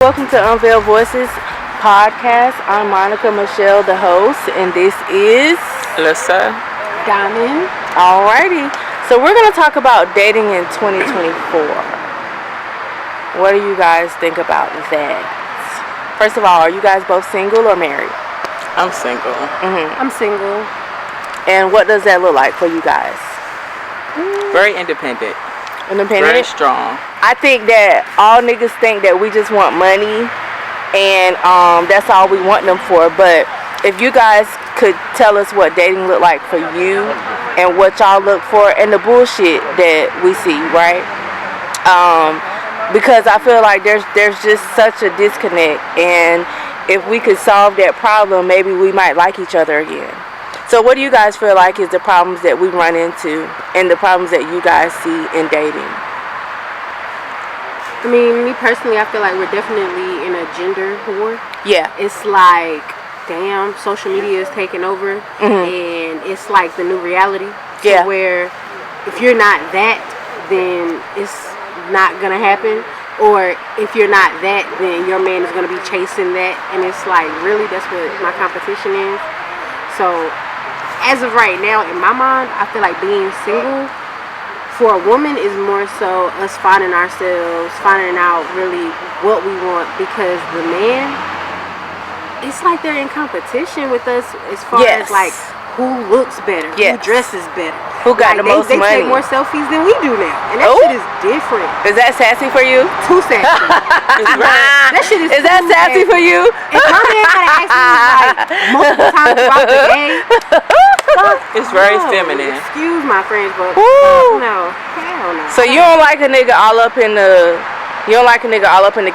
Welcome to Unveiled Voices podcast. I'm Monica Michelle, the host, and this is Alyssa. Diamond. Alrighty. So we're going to talk about dating in 2024. What do you guys think about that? First of all, are you guys both single or married? I'm single. I'm single. And what does that look like for you guys? Very independent. Independent? Very strong. I think that all niggas think that we just want money and that's all we want them for. But if you guys could tell us what dating look like for you and what y'all look for and the bullshit that we see, right? Because I feel like there's just such a disconnect, and if we could solve that problem, maybe we might like each other again. So what do you guys feel like is the problems that we run into and the problems that you guys see in dating? I mean, me personally, I feel like we're definitely in a gender war. Yeah. It's like, damn, social media is taking over, and it's like the new reality. Yeah. Where if you're not that, then it's not gonna happen. Or if you're not that, then your man is gonna be chasing that, and it's like, really, that's what my competition is. So, as of right now, in my mind, I feel like being single for a woman is more so us finding ourselves, finding out really what we want, because the man, it's like they're in competition with us as far as like who looks better, who dresses better, who got the most money. They take more selfies than we do now, and that shit is different. Is that sassy for you? Too sassy. That shit is. Is that sassy for you? If my man gotta ask me like multiple times throughout the day, It's very feminine. Excuse my friends, but no, hell no. So you don't like a nigga all up in the,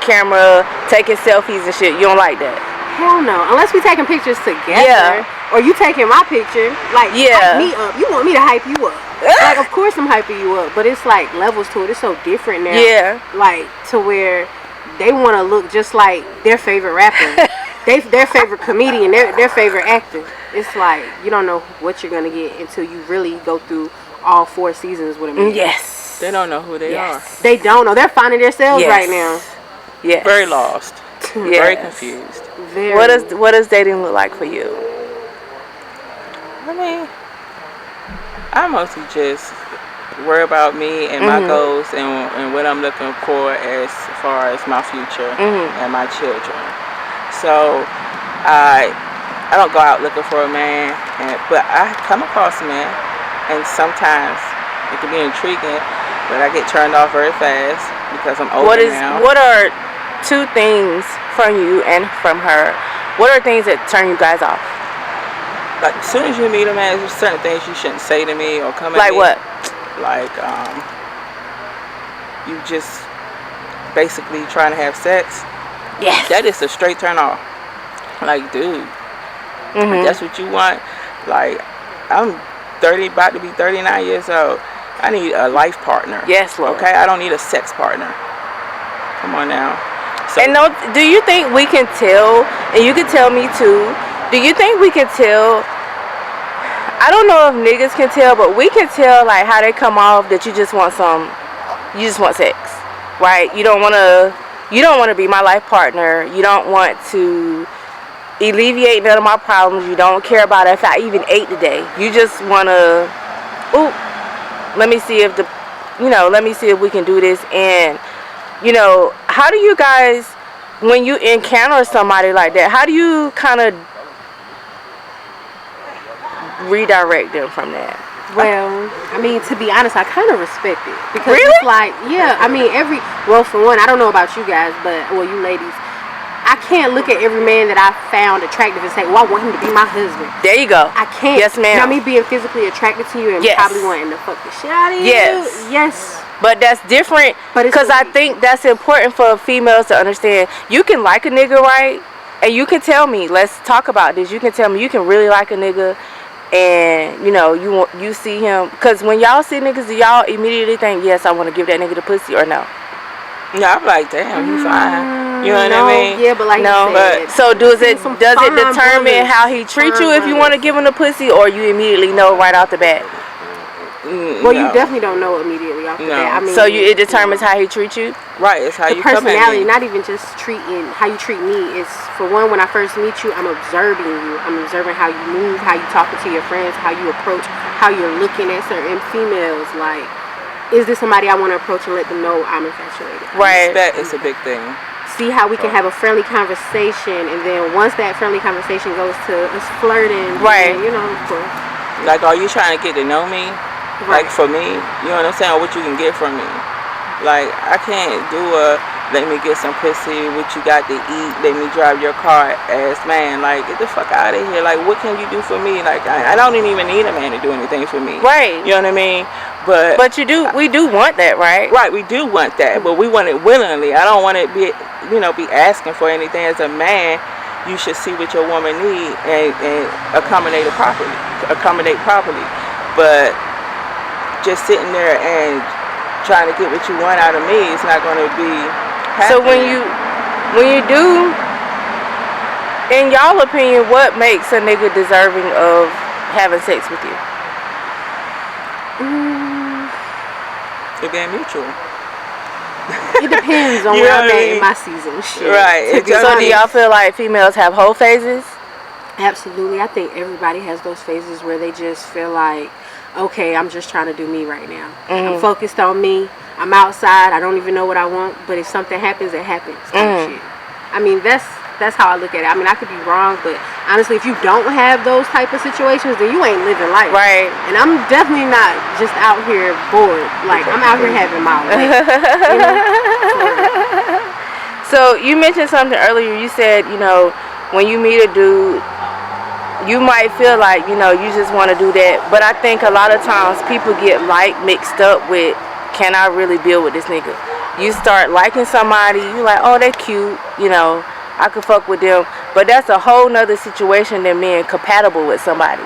camera taking selfies and shit. You don't like that? Hell no, unless we taking pictures together, or you taking my picture, like hype me up. You want me to hype you up? Like, of course I'm hyping you up, but it's like levels to it. It's so different now. Yeah. Like to where they want to look just like their favorite rapper, their favorite comedian, their favorite actor. It's like you don't know what you're gonna get until you really go through all 4 seasons with a man. Yes. They don't know who they are. They don't know. They're finding themselves right now. Yes. Very lost. Very confused. What does dating look like for you? I mean, I mostly just worry about me and my goals and what I'm looking for as far as my future and my children. So I don't go out looking for a man, but I come across a man, and sometimes it can be intriguing, but I get turned off very fast because I'm older now. What are 2 things from you and from her? What are things that turn you guys off? Like, as soon as you meet a man, there's certain things you shouldn't say to me or come at me. Like what? Like, you just basically trying to have sex. Yes. That is a straight turn off. Like, dude, if that's what you want. Like, I'm 30, about to be 39 years old. I need a life partner. Yes, Lord. Okay? I don't need a sex partner. Come on now. So, and do you think we can tell, and you can tell me too, do you think we can tell, I don't know if niggas can tell, but we can tell like how they come off that you just want sex, right? You don't want to be my life partner. You don't want to alleviate none of my problems. You don't care about if I even ate today. You just want to, let me see if we can do this. And how do you guys, when you encounter somebody like that, how do you kind of redirect them from that? Well, I mean, to be honest, I kind of respect it. Because really? It's like, I mean, for one, I don't know about you guys, but, you ladies, I can't look at every man that I found attractive and say, well, I want him to be my husband. There you go. I can't. Yes, ma'am. Me being physically attracted to you and probably wanting to fuck the shit out of you. Yes. But that's different, because I think that's important for females to understand. You can like a nigga, right? And you can tell me, let's talk about this. You can tell me you can really like a nigga, and you see him, because when y'all see niggas, do y'all immediately think, yes, I want to give that nigga the pussy, or no? No, I'm like, damn, you fine. You know what I mean? Yeah, but like no, you said, so does it determine how he treats you if you want to give him the pussy, or you immediately know right off the bat? Well, you definitely don't know immediately after that. I mean, so it determines how he treats you. Right, it's how the you come at personality, me. not even just treating how you treat me. It's for one, when I first meet you, I'm observing you. I'm observing how you move, how you talking to your friends, how you approach, how you're looking at certain females. Like, is this somebody I want to approach and let them know I'm infatuated? Right. Respect is a big thing. See how we can have a friendly conversation, and then once that friendly conversation goes to us flirting, Right. then, of course. Like, are you trying to get to know me? Right. Like, for me, you know what I'm saying? What you can get from me. Like, I can't do let me get some pussy, what you got to eat, let me drive your car ass man. Like, get the fuck out of here. Like, what can you do for me? Like, I don't even need a man to do anything for me. Right. You know what I mean? But we do want that, right? Right, we do want that, but we want it willingly. I don't want to be asking for anything. As a man, you should see what your woman needs and accommodate properly. But just sitting there and trying to get what you want out of me, it's not going to be happening. So when you do, in y'all opinion, what makes a nigga deserving of having sex with you? It being mutual. It depends on You where know I'm what I at mean? in my season. Shit. Right. To be So do honest. y'all feel like females have whole phases? Absolutely. I think everybody has those phases where they just feel like, okay, I'm just trying to do me right now. I'm focused on me. I'm outside. I don't even know what I want. But if something happens, it happens. Type shit. I mean, that's how I look at it. I mean, I could be wrong, but honestly, if you don't have those type of situations, then you ain't living life. Right. And I'm definitely not just out here bored. Like, I'm out here having my way. You know? So you mentioned something earlier. You said, when you meet a dude, you might feel like, you just want to do that. But I think a lot of times people get mixed up with, can I really build with this nigga? You start liking somebody, you like, oh, they're cute, I could fuck with them. But that's a whole nother situation than being compatible with somebody.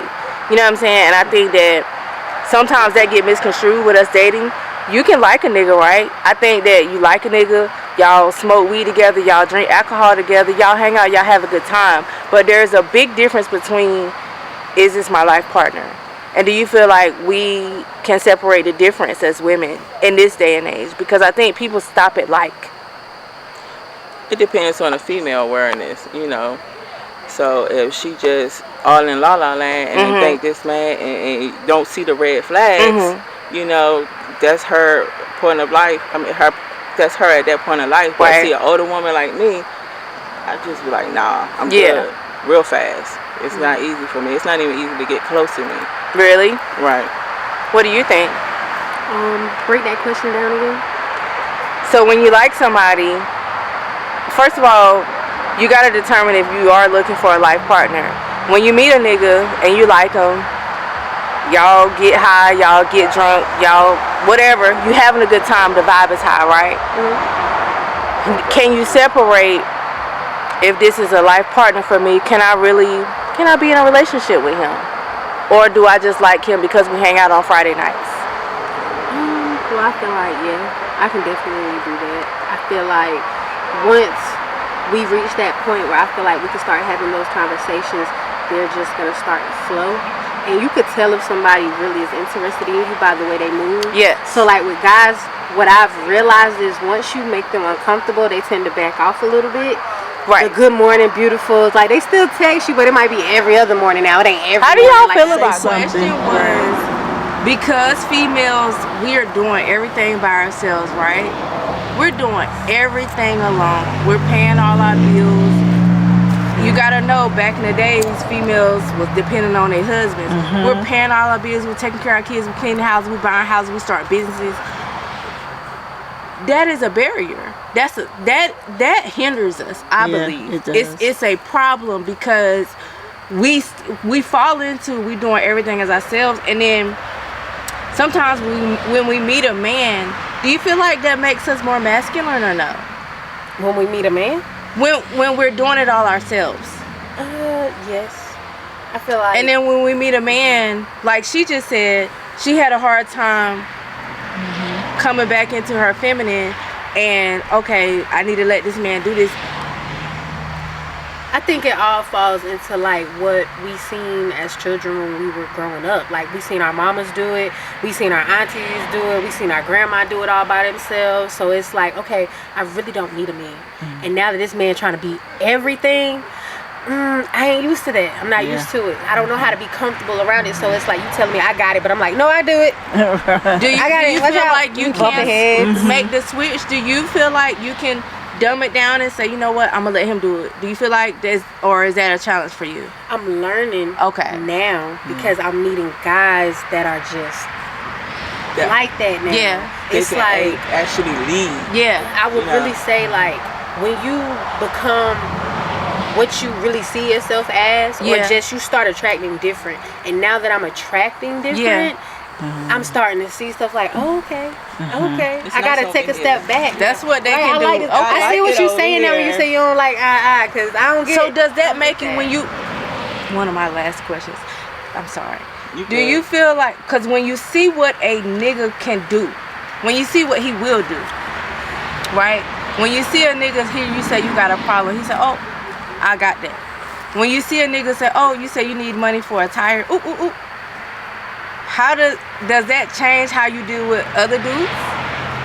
You know what I'm saying? And I think that sometimes that get misconstrued with us dating. You can like a nigga, right? I think that you like a nigga, y'all smoke weed together, y'all drink alcohol together, y'all hang out, y'all have a good time. But there's a big difference between, is this my life partner? And do you feel like we can separate the difference as women in this day and age? Because I think people stop at like. It depends on the female awareness, So if she just all in la la land and think this man and don't see the red flags, that's her point of life. I mean, that's her at that point of life. But Right. I see an older woman like me, I just be like, nah, I'm good, real fast. It's not easy for me. It's not even easy to get close to me. Really? Right. What do you think? Break that question down again. So when you like somebody, first of all, you got to determine if you are looking for a life partner. When you meet a nigga and you like him, y'all get high, y'all get drunk, y'all whatever, you having a good time, the vibe is high, right? Can you separate, if this is a life partner for me, can I be in a relationship with him? Or do I just like him because we hang out on Friday nights? Well, I feel like, I can definitely do that. I feel like once we reach that point where I feel like we can start having those conversations, they're just going to start to flow. And you could tell if somebody really is interested in you by the way they move. Yes. So like with guys, what I've realized is once you make them uncomfortable, they tend to back off a little bit. Right. The good morning, beautiful. It's like they still text you, but it might be every other morning now. It ain't every How do morning. y'all Like, feel say about something. question was, because females, we are doing everything by ourselves, right? We're doing everything alone. We're paying all our bills. You gotta know, back in the days, females was depending on their husbands. We're paying all our bills. We're taking care of our kids. We're cleaning houses. We're buying houses. We start businesses. That is a barrier. That hinders us. I believe it does. It's a problem because we fall into we doing everything as ourselves, and then sometimes when we meet a man, do you feel like that makes us more masculine or no? When we meet a man? When we're doing it all ourselves. Yes. I feel like. And then when we meet a man, like she just said, she had a hard time coming back into her feminine, and okay, I need to let this man do this. I think it all falls into like what we seen as children when we were growing up. Like we seen our mamas do it, we seen our aunties do it, we seen our grandma do it all by themselves. So it's like, okay, I really don't need a man. And now that this man trying to be everything, I ain't used to that. I'm not used to it. I don't know how to be comfortable around it. So it's like you telling me I got it, but I'm like, no, I do it. Do you, I got do it. you Watch feel out. like you Bumping heads. can make the switch? Do you feel like you can dumb it down and say, you know what, I'm gonna let him do it? Do you feel like there's, or is that a challenge for you? I'm learning now because I'm meeting guys that are just like that now. Yeah. They It's can like actually lead. Yeah. I would really say like when you become what you really see yourself as, or just you start attracting different. And now that I'm attracting different, I'm starting to see stuff like, oh, okay. It's I not gotta so take a big. step back. That's what they Right, can I do. like it. I like see what it you're over saying now when you here. say you don't like because I don't get So it. does that make it when you, one of my last questions, I'm sorry. You Do good. you feel like, because when you see what a nigga can do, when you see what he will do, right? When you see a nigga here, you say you got a problem. He said, oh, I got that. When you see a nigga say, oh, you say you need money for a tire, ooh, ooh, ooh. How does that change how you deal with other dudes?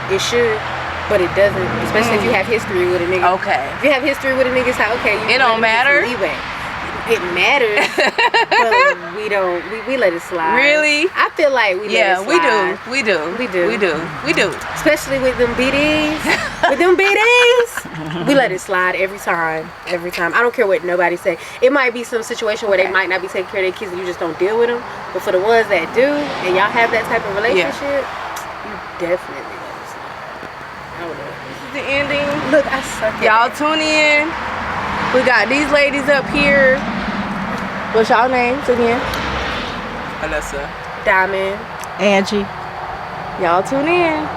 It should, but it doesn't. Especially if you have history with a nigga. Okay. If you have history with a nigga, it's like, okay, you It don't matter? Leeway. It matters, but we don't. We let it slide. Really? I feel like we let it Yeah, we slide. do. We do. We do. We do. We do. Especially with them BDs. With them BDs, we let it slide every time. Every time. I don't care what nobody say. It might be some situation where they might not be taking care of their kids and you just don't deal with them. But for the ones that do, and y'all have that type of relationship, you definitely let it slide. I don't know. This is the ending. Look, I suck at Y'all it. tune in. We got these ladies up here. What's y'all names again? Alyssa. Diamond. Angie. Y'all tune in.